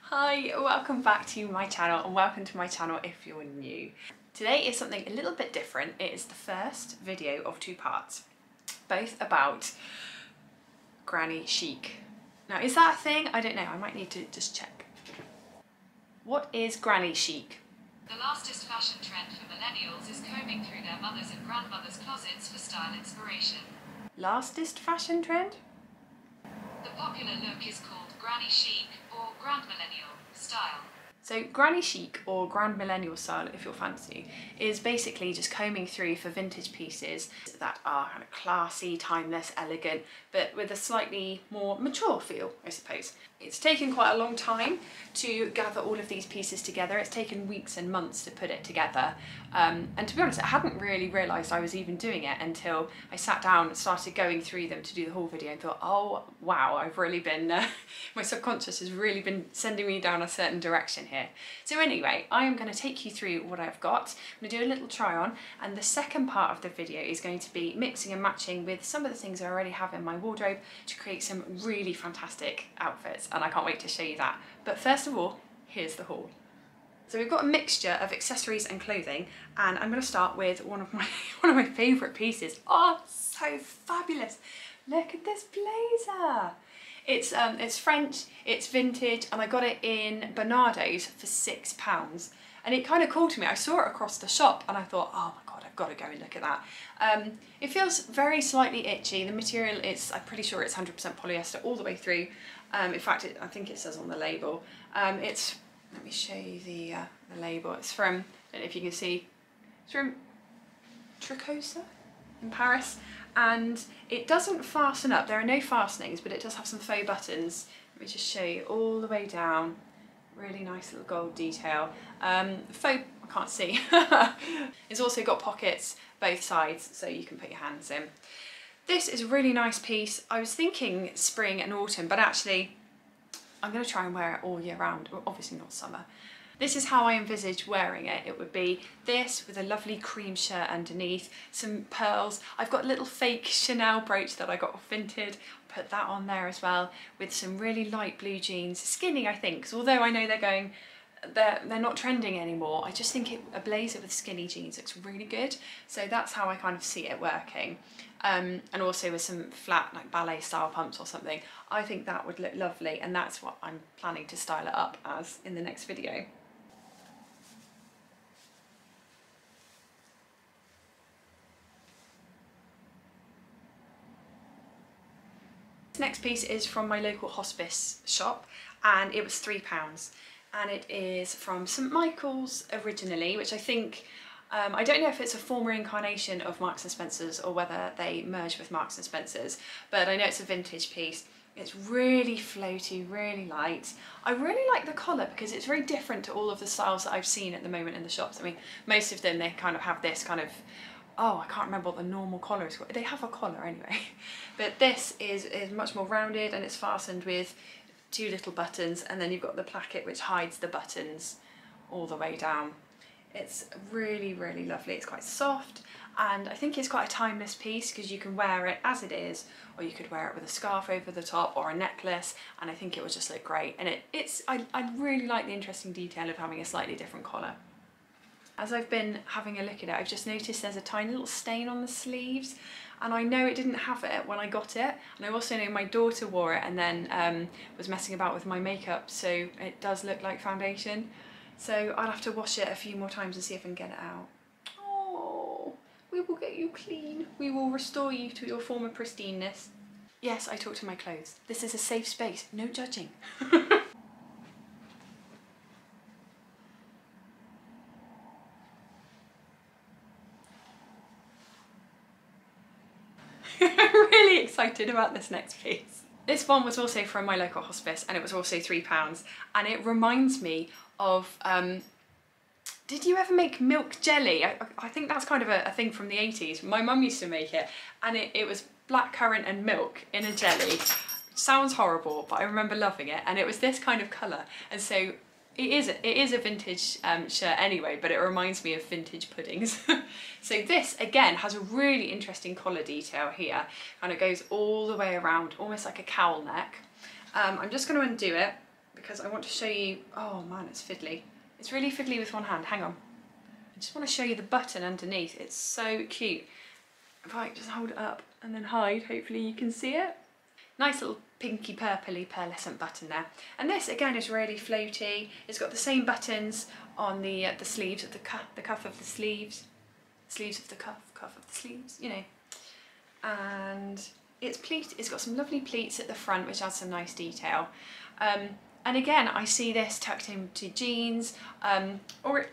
Hi, welcome back to my channel and welcome to my channel if you're new. Today is something a little bit different. It is the first video of two parts, both about Granny Chic. Now, is that a thing? I don't know, I might need to just check. What is Granny Chic? The lastest fashion trend for millennials is combing through their mothers' and grandmothers' closets for style inspiration. Lastest fashion trend? The popular look is called Granny Chic or Grandmillenial style. So Granny Chic or Grandmillenial style, if you're fancy, is basically just combing through for vintage pieces that are kind of classy, timeless, elegant, but with a slightly more mature feel, I suppose. It's taken quite a long time to gather all of these pieces together. It's taken weeks and months to put it together. And to be honest, I hadn't really realised I was even doing it until I sat down and started going through them to do the whole video and thought, oh wow, I've really been, my subconscious has really been sending me down a certain direction here. So anyway, I am going to take you through what I've got. I'm going to do a little try on, and the second part of the video is going to be mixing and matching with some of the things I already have in my wardrobe to create some really fantastic outfits, and I can't wait to show you that. But first of all, here's the haul. So we've got a mixture of accessories and clothing, and I'm going to start with one of my favourite pieces. Oh, so fabulous! Look at this blazer. It's French, it's vintage, and I got it in Bernardo's for £6. And it kind of called to me. I saw it across the shop and I thought, oh my God, I've got to go and look at that. It feels very slightly itchy. The material is, I'm pretty sure it's 100% polyester all the way through. In fact, I think it says on the label. Let me show you the label. It's from, I don't know if you can see, it's from Tricosa in Paris. And it doesn't fasten up. There are no fastenings, but it does have some faux buttons. Let me just show you all the way down. Really nice little gold detail. Faux, I can't see. It's also got pockets both sides, so you can put your hands in. This is a really nice piece. I was thinking spring and autumn, but actually I'm going to try and wear it all year round. Well, obviously not summer. This is how I envisage wearing it. It would be this with a lovely cream shirt underneath, some pearls. I've got a little fake Chanel brooch that I got off Vinted. Put that on there as well, with some really light blue jeans. Skinny, I think, because although I know they're not trending anymore, I just think a blazer with skinny jeans looks really good. So that's how I kind of see it working. And also with some flat, like ballet style pumps or something. I think that would look lovely, and that's what I'm planning to style it up as in the next video. This next piece is from my local hospice shop, and it was £3, and it is from St Michael's originally, which I think, I don't know if it's a former incarnation of Marks and Spencer's or whether they merged with Marks and Spencer's, but I know it's a vintage piece. It's really floaty, really light. I really like the collar because it's very different to all of the styles that I've seen at the moment in the shops. I mean, most of them, they kind of have this kind of, oh, I can't remember what the normal collar is. They have a collar anyway. But this is much more rounded, and it's fastened with two little buttons, and then you've got the placket which hides the buttons all the way down. It's really, really lovely. It's quite soft, and I think it's quite a timeless piece because you can wear it as it is, or you could wear it with a scarf over the top or a necklace, and I think it would just look great. And I really like the interesting detail of having a slightly different collar. As I've been having a look at it, I've just noticed there's a tiny little stain on the sleeves, and I know it didn't have it when I got it, and I also know my daughter wore it and then was messing about with my makeup, so it does look like foundation. So I'll have to wash it a few more times and see if I can get it out. Oh, we will get you clean. We will restore you to your former pristineness. Yes, I talk to my clothes. This is a safe space, no judging. I'm really excited about this next piece. This one was also from my local hospice, and it was also £3, and it reminds me of, did you ever make milk jelly? I think that's kind of a thing from the 80s. My mum used to make it, and it was blackcurrant and milk in a jelly. Sounds horrible, but I remember loving it, and it was this kind of colour, and so it is a vintage shirt anyway, but it reminds me of vintage puddings. So this again has a really interesting collar detail here, and it goes all the way around, almost like a cowl neck. I'm just going to undo it because I want to show you, oh man, it's fiddly. It's really fiddly with one hand, hang on. I just want to show you the button underneath, it's so cute. If I just hold it up and then hide, hopefully you can see it. Nice little pinky purpley pearlescent button there. And this again is really floaty. It's got the same buttons on the sleeves of the cuff of the sleeves, sleeves of the cuff of the sleeves, you know. And it's pleat. It's got some lovely pleats at the front, which adds some nice detail. And again, I see this tucked into jeans, or it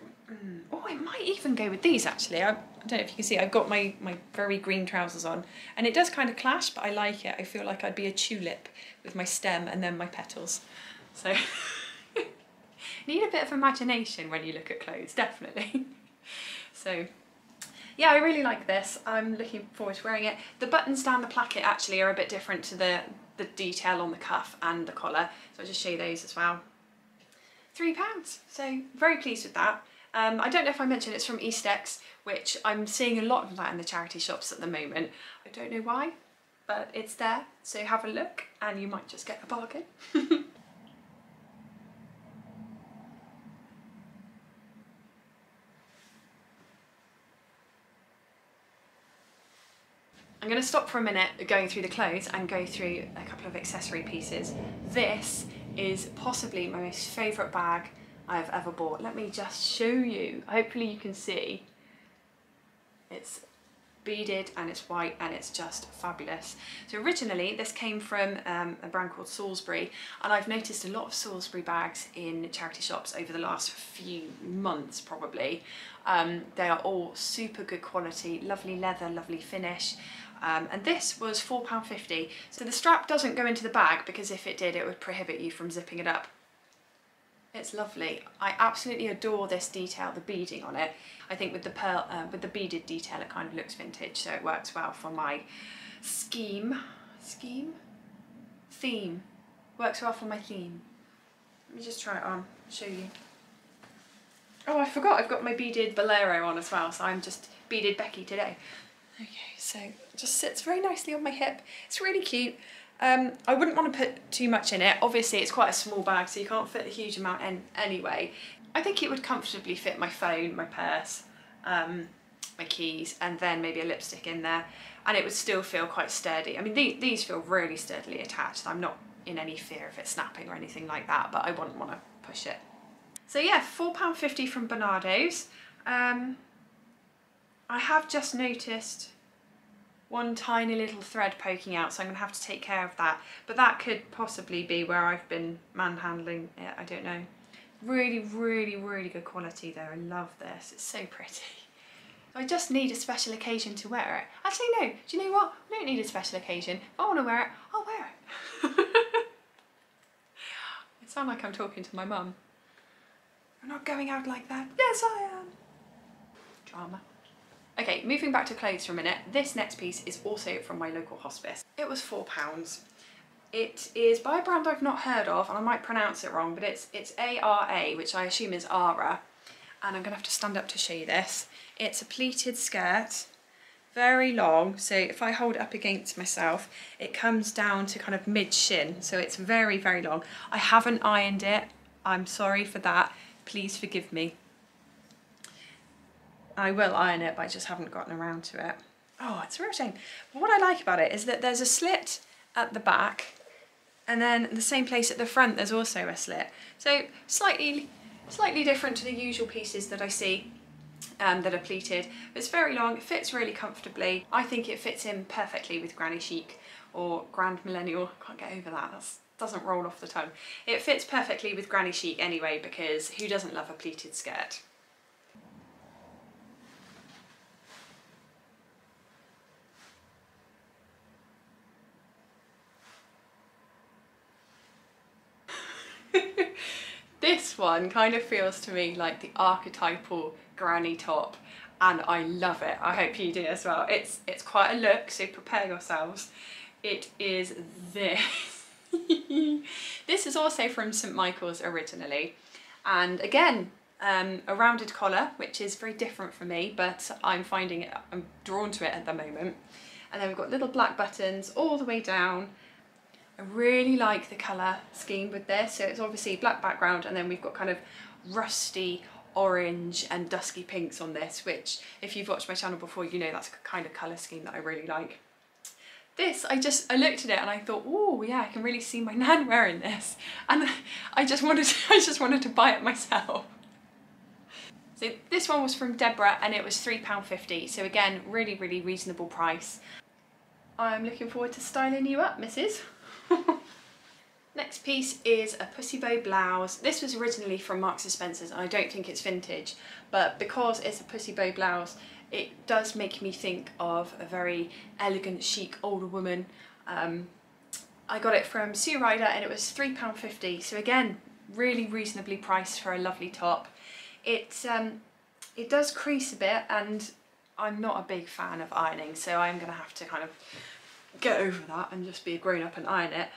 might even go with these actually. I don't know if you can see, I've got my very green trousers on, and it does kind of clash, but I like it. I feel like I'd be a tulip with my stem and then my petals. So need a bit of imagination when you look at clothes, definitely. So yeah, I really like this. I'm looking forward to wearing it. The buttons down the placket actually are a bit different to the detail on the cuff and the collar. So I'll just show you those as well. £3, so very pleased with that. I don't know if I mentioned it's from Eastex, which I'm seeing a lot of that in the charity shops at the moment. I don't know why, but it's there. So have a look and you might just get a bargain. I'm going to stop for a minute going through the clothes and go through a couple of accessory pieces. This is possibly my most favourite bag I've ever bought. Let me just show you. Hopefully you can see. It's beaded and it's white and it's just fabulous. So originally this came from a brand called Salisbury, and I've noticed a lot of Salisbury bags in charity shops over the last few months probably. They are all super good quality, lovely leather, lovely finish. And this was £4.50. So the strap doesn't go into the bag because if it did, it would prohibit you from zipping it up. It's lovely. I absolutely adore this detail, the beading on it. I think with the pearl, with the beaded detail, it kind of looks vintage, so it works well for my theme. Works well for my theme. Let me just try it on, show you. Oh, I forgot, I've got my beaded bolero on as well, so I'm just beaded Becky today. Okay, so it just sits very nicely on my hip. It's really cute. I wouldn't want to put too much in it. Obviously it's quite a small bag, so you can't fit a huge amount in anyway. I think it would comfortably fit my phone, my purse, my keys, and then maybe a lipstick in there, and it would still feel quite sturdy. I mean, these feel really sturdily attached. I'm not in any fear of it snapping or anything like that, but I wouldn't want to push it. So yeah, £4.50 from Bernardo's. I have just noticed one tiny little thread poking out, so I'm going to have to take care of that. But that could possibly be where I've been manhandling it, I don't know. Really, really, really good quality though. I love this. It's so pretty. I just need a special occasion to wear it. Actually, no. Do you know what? I don't need a special occasion. If I want to wear it, I'll wear it. I sound like I'm talking to my mum. I'm not going out like that. Yes, I am. Drama. Okay, moving back to clothes for a minute. This next piece is also from my local hospice. It was £4. It is by a brand I've not heard of, and I might pronounce it wrong, but it's ARA, which I assume is Ara. And I'm gonna have to stand up to show you this. It's a pleated skirt, very long. So if I hold it up against myself, it comes down to kind of mid-shin. So it's very, very long. I haven't ironed it. I'm sorry for that. Please forgive me. I will iron it, but I just haven't gotten around to it. Oh, it's a real shame. But what I like about it is that there's a slit at the back, and then in the same place at the front there's also a slit. So slightly different to the usual pieces that I see that are pleated. But it's very long, it fits really comfortably. I think it fits in perfectly with Granny Chic or Grandmillenial. I can't get over that. That doesn't roll off the tongue. It fits perfectly with Granny Chic anyway, because who doesn't love a pleated skirt? This one kind of feels to me like the archetypal granny top, and I love it. I hope you do as well. It's quite a look, so prepare yourselves. It is this. This is also from St Michael's originally, and again a rounded collar, which is very different for me, but I'm finding it, I'm drawn to it at the moment. And then we've got little black buttons all the way down. I really like the colour scheme with this. So it's obviously black background, and then we've got kind of rusty orange and dusky pinks on this, which if you've watched my channel before, you know that's the kind of colour scheme that I really like. This, I looked at it and I thought, oh yeah, I can really see my nan wearing this, and I just wanted to buy it myself. So this one was from Deborah and it was £3.50. So again, really, really reasonable price. I'm looking forward to styling you up, missus. Next piece is a pussy bow blouse. This was originally from Marks & Spencer's and I don't think it's vintage, but because it's a pussy bow blouse, it does make me think of a very elegant, chic older woman. I got it from Sue Ryder and it was £3.50. So again, really reasonably priced for a lovely top. It does crease a bit, and I'm not a big fan of ironing, so I'm going to have to kind of get over that and just be a grown up and iron it.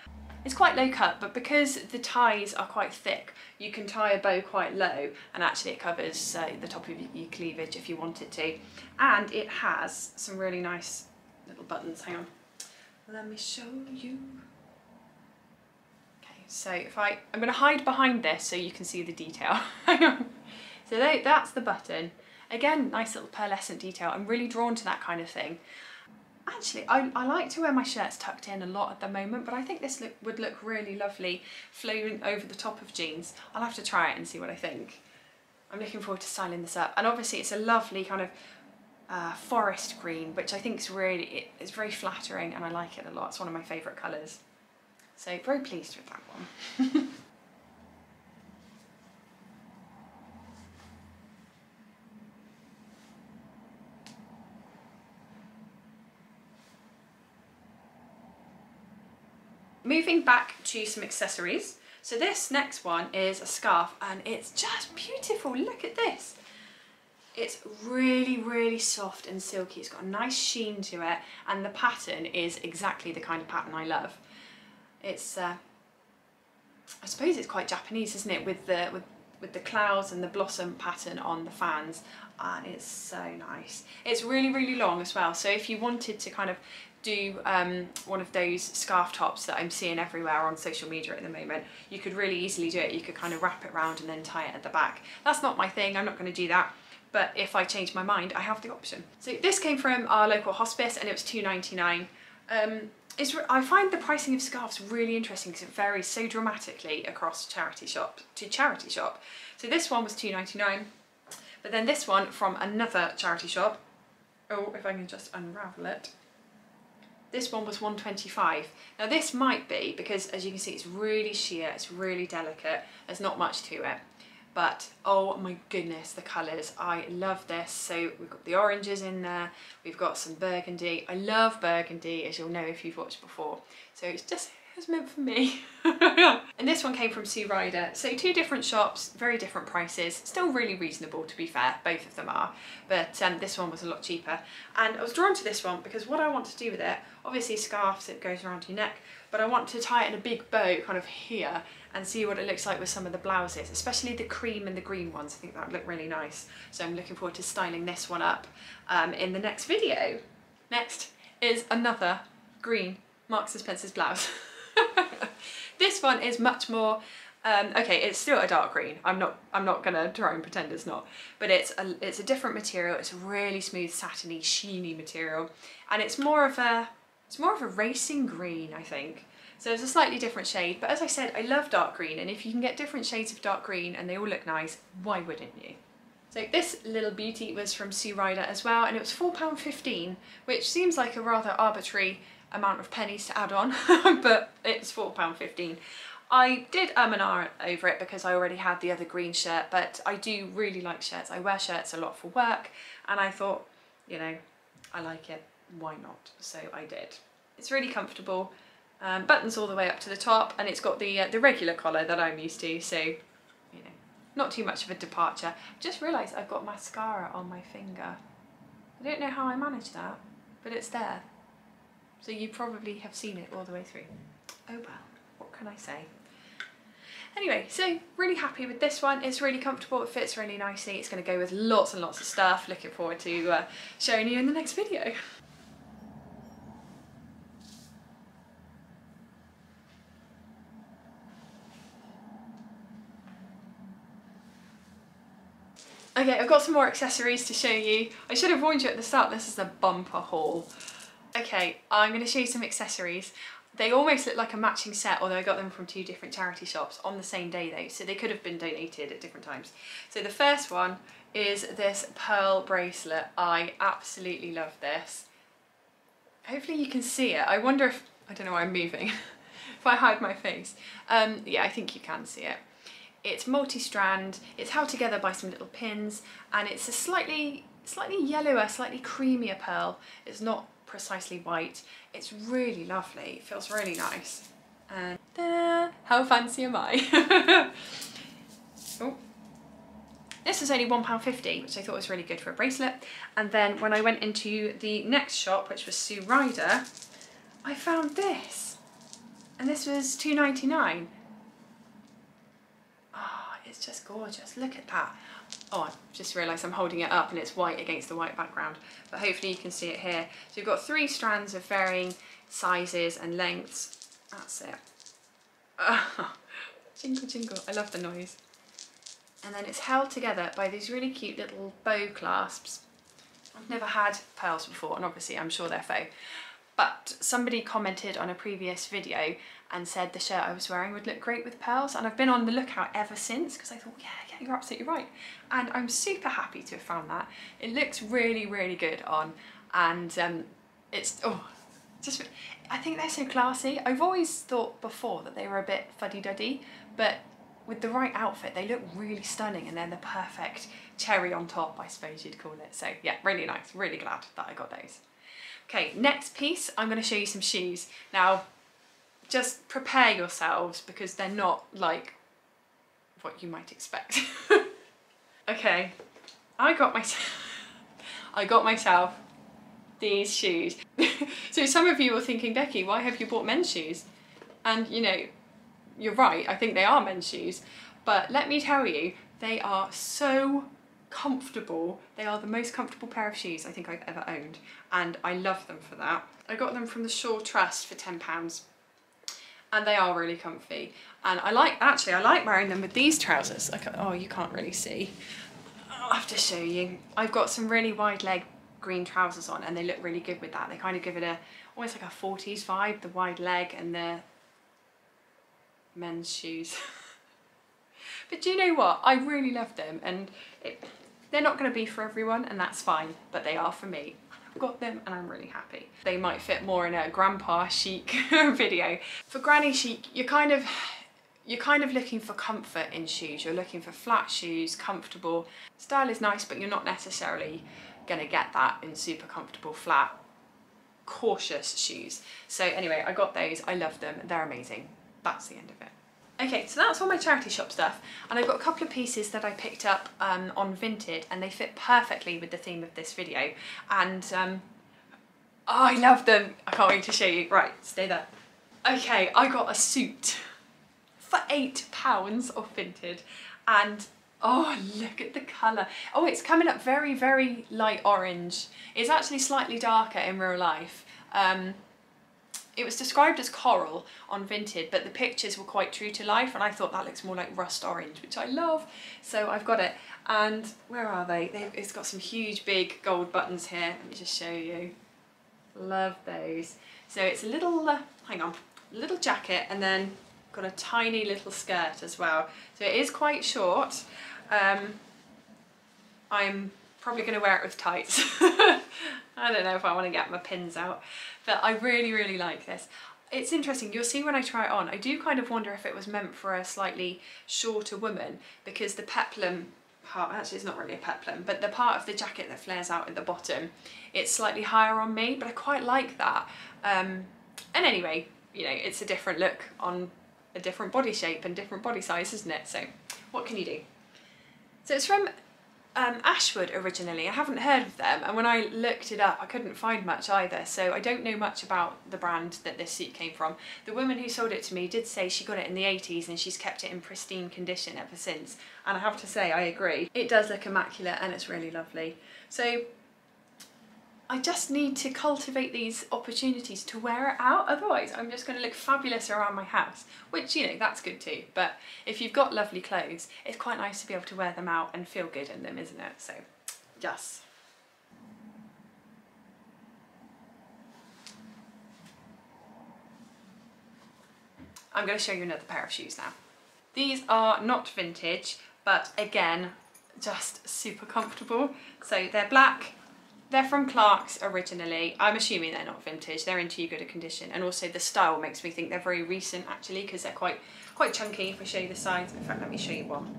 It's quite low cut, but because the ties are quite thick, you can tie a bow quite low, and actually it covers the top of your cleavage if you want it to. And it has some really nice little buttons. Hang on, let me show you. Okay, so I'm going to hide behind this so you can see the detail. Hang on. So that's the button. Again, nice little pearlescent detail. I'm really drawn to that kind of thing. Actually, I like to wear my shirts tucked in a lot at the moment, but I think this would look really lovely flowing over the top of jeans. I'll have to try it and see what I think. I'm looking forward to styling this up. And obviously it's a lovely kind of forest green, which I think is it's very flattering, and I like it a lot. It's one of my favourite colours. So very pleased with that one. Moving back to some accessories. So this next one is a scarf, and it's just beautiful. Look at this. It's really, really soft and silky. It's got a nice sheen to it, and the pattern is exactly the kind of pattern I love. It's, I suppose it's quite Japanese, isn't it? With the clouds and the blossom pattern on the fans, and it's so nice. It's really, really long as well. So if you wanted to kind of do one of those scarf tops that I'm seeing everywhere on social media at the moment, you could really easily do it. You could kind of wrap it around and then tie it at the back. That's not my thing, I'm not going to do that, but if I change my mind, I have the option. So this came from our local hospice and it was £2.99. I find the pricing of scarves really interesting because it varies so dramatically across charity shop to charity shop. So this one was £2.99, but then this one from another charity shop, oh, if I can just unravel it, this one was £1.25. Now this might be because, as you can see, it's really sheer, it's really delicate, there's not much to it, but oh my goodness, the colours, I love this. So we've got the oranges in there, we've got some burgundy. I love burgundy, as you'll know if you've watched before, so it's meant for me. And this one came from Sue Ryder. So two different shops, very different prices, still really reasonable to be fair, both of them are, but this one was a lot cheaper. And I was drawn to this one because what I want to do with it, obviously scarves, it goes around your neck, but I want to tie it in a big bow kind of here and see what it looks like with some of the blouses, especially the cream and the green ones. I think that would look really nice. So I'm looking forward to styling this one up in the next video. Next is another green Marks & Spencer's blouse. This one is much more, okay, it's still a dark green. I'm not gonna try and pretend it's not, but it's a different material. It's a really smooth, satiny, sheeny material, and it's more of a racing green, I think. So it's a slightly different shade, but as I said, I love dark green, and if you can get different shades of dark green and they all look nice, why wouldn't you? So this little beauty was from Sue Ryder as well, and it was £4.15, which seems like a rather arbitrary amount of pennies to add on, but it's £4.15. I did and ah over it because I already had the other green shirt, but I do really like shirts. I wear shirts a lot for work, and I thought, you know, I like it, why not? So I did. It's really comfortable, buttons all the way up to the top, and it's got the regular collar that I'm used to, so, you know, not too much of a departure. Just realised I've got mascara on my finger. I don't know how I managed that, but it's there. So you probably have seen it all the way through. Oh well, what can I say? Anyway, so really happy with this one. It's really comfortable, it fits really nicely. It's going to go with lots and lots of stuff. Looking forward to showing you in the next video. Okay, I've got some more accessories to show you. I should have warned you at the start, this is a bumper haul. Okay, I'm going to show you some accessories. They almost look like a matching set, although I got them from 2 different charity shops on the same day though, so they could have been donated at different times. So the first one is this pearl bracelet. I absolutely love this. Hopefully you can see it. I wonder if, I don't know why I'm moving, if I hide my face. Yeah, I think you can see it. It's multi-strand, it's held together by some little pins, and it's a slightly yellower, slightly creamier pearl. It's not precisely white. It's really lovely. It feels really nice. And ta-da! How fancy am I? Oh. This was only £1.50, which I thought was really good for a bracelet. And then when I went into the next shop, which was Sue Ryder, I found this. And this was £2.99. Oh, it's just gorgeous. Look at that. Oh, I just realised I'm holding it up and it's white against the white background, but hopefully you can see it here. So you've got 3 strands of varying sizes and lengths. That's it. Oh, jingle jingle, I love the noise. And then it's held together by these really cute little bow clasps. I've never had pearls before, and obviously I'm sure they're faux, but somebody commented on a previous video and said the shirt I was wearing would look great with pearls, and I've been on the lookout ever since because I thought, yeah, you're absolutely right. And I'm super happy to have found that. It looks really, really good on, and it's, oh, just, I think they're so classy. I've always thought before that they were a bit fuddy-duddy, but with the right outfit, they look really stunning, and they're the perfect cherry on top, I suppose you'd call it. So yeah, really nice, really glad that I got those. Okay, next piece, I'm going to show you some shoes. Now, just prepare yourselves because they're not like what you might expect. Okay, I got myself these shoes. So some of you are thinking, Becky, why have you bought men's shoes? And you know, you're right, I think they are men's shoes, but let me tell you, they are so comfortable. They are the most comfortable pair of shoes I think I've ever owned, and I love them for that. I got them from the Shaw Trust for £10, and they are really comfy. And I like wearing them with these trousers. Oh, you can't really see. I'll have to show you. I've got some really wide leg green trousers on, and they look really good with that. They kind of give it almost like a 40s vibe, the wide leg and the men's shoes. But do you know what? I really love them, and they're not going to be for everyone, and that's fine, but they are for me. I've got them and I'm really happy. They might fit more in a grandpa chic video. For granny chic, you're kind of looking for comfort in shoes. You're looking for flat shoes, comfortable. Style is nice, but you're not necessarily going to get that in super comfortable, flat, cautious shoes. So anyway, I got those. I love them. They're amazing. That's the end of it. Okay, so that's all my charity shop stuff, and I've got a couple of pieces that I picked up on Vinted, and they fit perfectly with the theme of this video, and oh, I love them. I can't wait to show you. Right, stay there. Okay, I got a suit for £8 off Vinted, and oh, look at the colour. Oh, it's coming up very, very light orange. It's actually slightly darker in real life. It was described as coral on Vinted, but the pictures were quite true to life, and I thought that looks more like rust orange, which I love. So I've got it. And where are they? It's got some huge big gold buttons here. Let me just show you. Love those. So it's a little, hang on, little jacket, and then got a tiny little skirt as well. So it is quite short. I'm probably going to wear it with tights. I don't know if I want to get my pins out, but I really, really like this. It's interesting, you'll see when I try it on, I do kind of wonder if it was meant for a slightly shorter woman, because the peplum part, actually it's not really a peplum, but the part of the jacket that flares out at the bottom, it's slightly higher on me, but I quite like that. And anyway, you know, it's a different look on a different body shape and different body size, isn't it? So what can you do? So it's from Ashwood originally. I haven't heard of them, and when I looked it up I couldn't find much either, so I don't know much about the brand that this suit came from. The woman who sold it to me did say she got it in the 80s and she's kept it in pristine condition ever since, and I have to say I agree. It does look immaculate and it's really lovely. So I just need to cultivate these opportunities to wear it out, otherwise I'm just going to look fabulous around my house, which, you know, that's good too. But if you've got lovely clothes, it's quite nice to be able to wear them out and feel good in them, isn't it? So, yes. I'm going to show you another pair of shoes now. These are not vintage, but again, just super comfortable. So they're black, they're from Clark's originally. I'm assuming they're not vintage, they're in too good a condition. And also the style makes me think they're very recent actually, because they're quite chunky. If I show you the sides, in fact, let me show you one.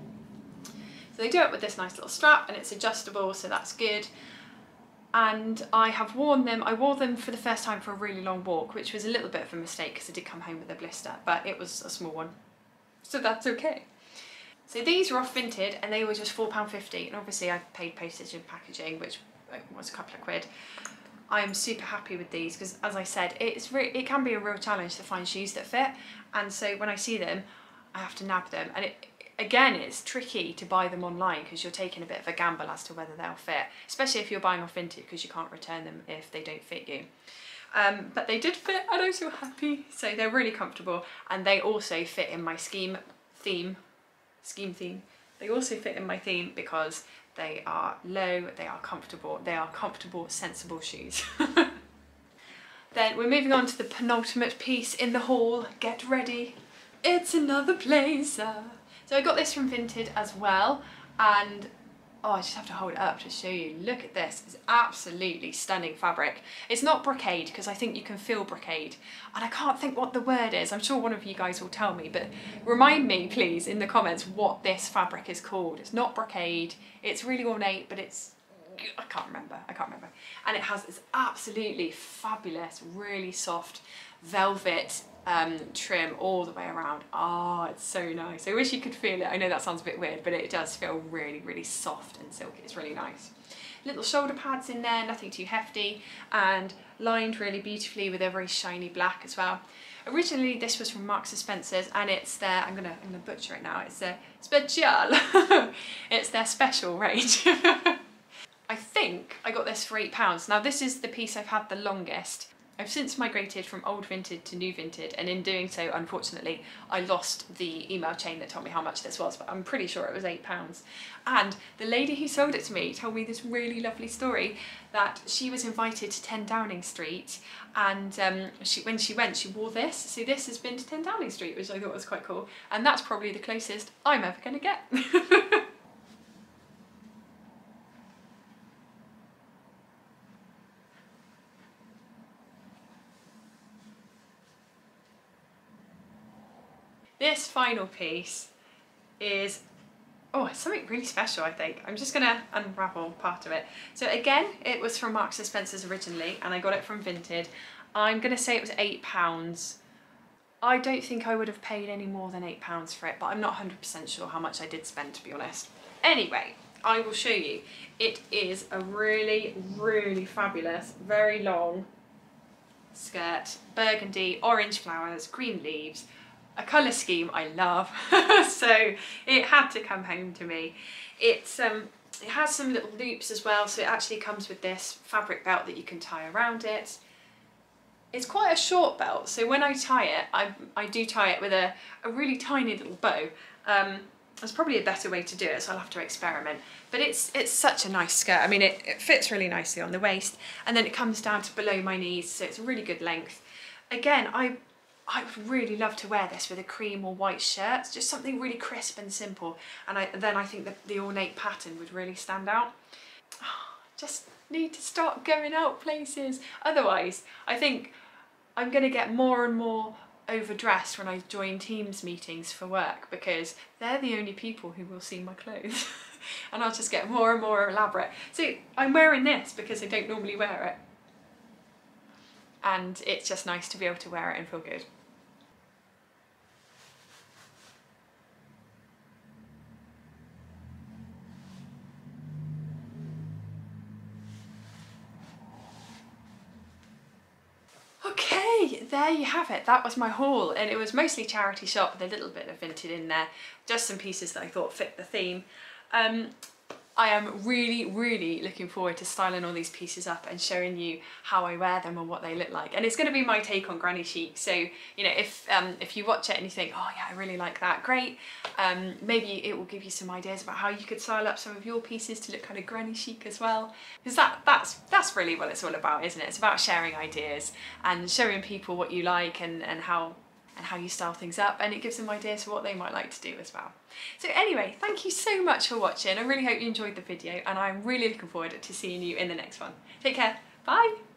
So they do it with this nice little strap and it's adjustable, so that's good. And I have worn them, I wore them for the first time for a really long walk, which was a little bit of a mistake because I did come home with a blister, but it was a small one, so that's okay. So these were off Vinted and they were just £4.50, and obviously I paid postage and packaging, which was a couple of quid. I'm super happy with these because, as I said, it can be a real challenge to find shoes that fit, and so when I see them, I have to nab them, and again, it's tricky to buy them online because you're taking a bit of a gamble as to whether they'll fit, especially if you're buying off Vinted because you can't return them if they don't fit you. But they did fit and I'm so happy. So they're really comfortable, and they also fit in my scheme theme. They also fit in my theme because they are low, they are comfortable, sensible shoes. Then we're moving on to the penultimate piece in the haul. Get ready. It's another blazer. So I got this from Vinted as well, and oh, I just have to hold it up to show you. Look at this, it's absolutely stunning fabric. It's not brocade, because I think you can feel brocade, and I can't think what the word is. I'm sure one of you guys will tell me, but remind me please in the comments what this fabric is called. It's not brocade, it's really ornate, but it's, I can't remember. And it has this absolutely fabulous, really soft velvet trim all the way around. Oh, it's so nice. I wish you could feel it. I know that sounds a bit weird, but it does feel really, really soft and silky. It's really nice. Little shoulder pads in there, nothing too hefty, and lined really beautifully with a very shiny black as well. Originally this was from Marks & Spencer's, and it's their, I'm gonna butcher it now, it's their special. It's their special range. I think I got this for £8. Now this is the piece I've had the longest. I've since migrated from old Vinted to new Vinted, and in doing so, unfortunately, I lost the email chain that told me how much this was, but I'm pretty sure it was £8. And the lady who sold it to me told me this really lovely story that she was invited to 10 Downing Street, and when she went, she wore this. So this has been to 10 Downing Street, which I thought was quite cool, and that's probably the closest I'm ever going to get. This final piece is, oh, it's something really special, I think. I'm just gonna unravel part of it. So again, it was from Marks & Spencer's originally, and I got it from Vinted. I'm gonna say it was £8. I don't think I would have paid any more than £8 for it, but I'm not 100% sure how much I did spend, to be honest. Anyway, I will show you. It is a really, really fabulous, very long skirt, burgundy, orange flowers, green leaves, a colour scheme I love, so it had to come home to me. It has some little loops as well, so it actually comes with this fabric belt that you can tie around it. It's quite a short belt, so when I tie it, I do tie it with a really tiny little bow. There's probably a better way to do it, so I'll have to experiment. But it's such a nice skirt. I mean, it fits really nicely on the waist, and then it comes down to below my knees, so it's a really good length. Again, I would really love to wear this with a cream or white shirt. It's just something really crisp and simple. And then I think that the ornate pattern would really stand out. Just need to start going out places. Otherwise, I think I'm going to get more and more overdressed when I join Teams meetings for work, because they're the only people who will see my clothes. And I'll just get more and more elaborate. So I'm wearing this because I don't normally wear it. And it's just nice to be able to wear it and feel good. Okay, there you have it. That was my haul, and it was mostly charity shop with a little bit of Vinted in there, just some pieces that I thought fit the theme. I am really looking forward to styling all these pieces up and showing you how I wear them and what they look like. And it's going to be my take on Granny Chic. So, you know, if you watch it and you think, oh yeah, I really like that, great. Maybe it will give you some ideas about how you could style up some of your pieces to look kind of Granny Chic as well. Because that's really what it's all about, isn't it? It's about sharing ideas and showing people what you like and how you style things up, and it gives them ideas for what they might like to do as well. So anyway, thank you so much for watching. I really hope you enjoyed the video, and I'm really looking forward to seeing you in the next one. Take care, bye!